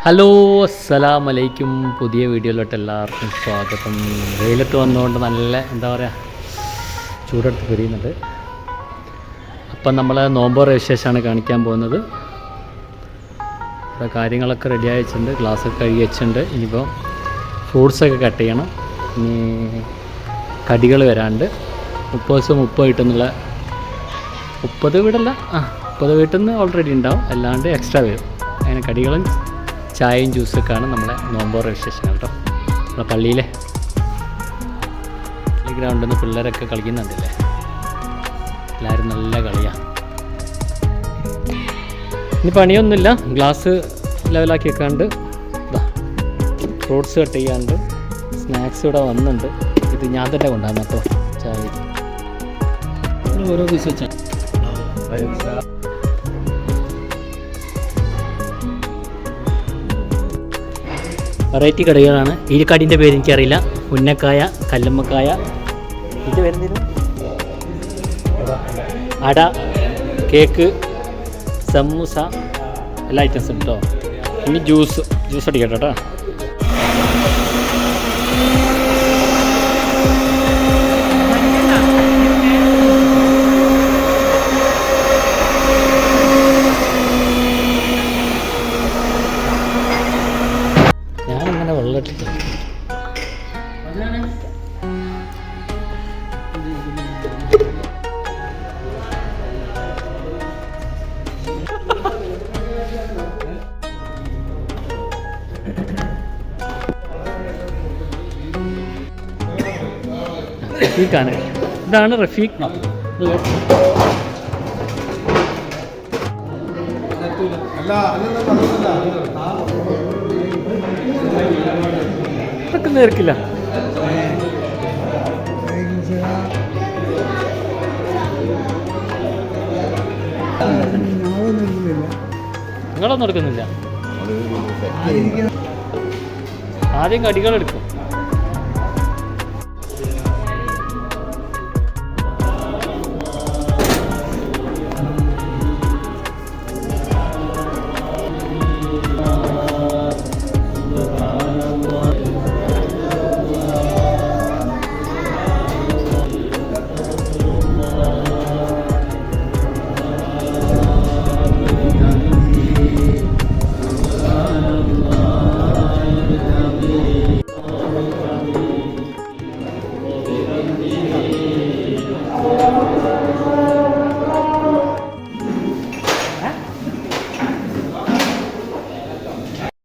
Hello അസ്സലാമു അലൈക്കും. പുതിയ വീഡിയോയിലോട്ട് എല്ലാവർക്കും സ്വാഗതം. വെയിലത്ത് വന്നുകൊണ്ട് നല്ല എന്താ പറയുക ചൂടെടുത്ത് പെരിയുന്നുണ്ട്. അപ്പം നമ്മൾ നോമ്പ് വിശേഷമാണ് കാണിക്കാൻ പോകുന്നത്. ഇവിടെ കാര്യങ്ങളൊക്കെ റെഡി ആയിട്ടുണ്ട്, ഗ്ലാസ്സൊക്കെ കഴുകി വെച്ചിട്ടുണ്ട്. ഇനിയിപ്പോൾ ഫ്രൂട്ട്സൊക്കെ കട്ട് ചെയ്യണം. ഇനി കടികൾ വരാണ്ട് 30 വീട്ടിൽ 30 വീടല്ല 30 വീട്ടിൽ നിന്ന് ഓൾറെഡി ഉണ്ടാവും, അല്ലാണ്ട് എക്സ്ട്രാ വരും. അങ്ങനെ കടികളും ചായയും ജ്യൂസൊക്കെയാണ് നമ്മളെ നോമ്പോറ വിശേഷം കേട്ടോ. നമ്മളെ പള്ളിയിലെ ഗ്രൗണ്ടിൽ നിന്ന് പിള്ളേരൊക്കെ കളിക്കുന്നുണ്ടല്ലേ, എല്ലാവരും നല്ല കളിയാണ്. ഇനി പണിയൊന്നുമില്ല, ഗ്ലാസ് ലെവലാക്കി വെക്കാണ്ട് ഫ്രൂട്ട്സ് കട്ട് ചെയ്യാണ്ട് സ്നാക്സ് ഇവിടെ വന്നിട്ടുണ്ട്. ഇത് ഞാൻ തന്നെ കൊണ്ടുവന്നു കേട്ടോ. ചായ ഓരോ പീസ് വെച്ചാൽ വെറൈറ്റി കടികളാണ്. ഈ കടീൻ്റെ പേര് എനിക്കറിയില്ല. ഉന്നക്കായ, കല്ലുമ്മക്കായ, ഇതിൻ്റെ പേരെന്തേലും അട, കേക്ക്, സമൂസ, എല്ലാ ഐറ്റംസും കേട്ടോ. ഇനി ജ്യൂസ് അടിക്കട്ടെ കേട്ടോ. ഞാനിങ്ങനെ വെള്ളത്തിട്ട് റഫീഖാണ്. ഇതാണ് റഫീഖ്. ഇതൊക്കെ നേർക്കില്ല. നിങ്ങളൊന്നും എടുക്കുന്നില്ല. ആദ്യം കടികളെടുക്കും.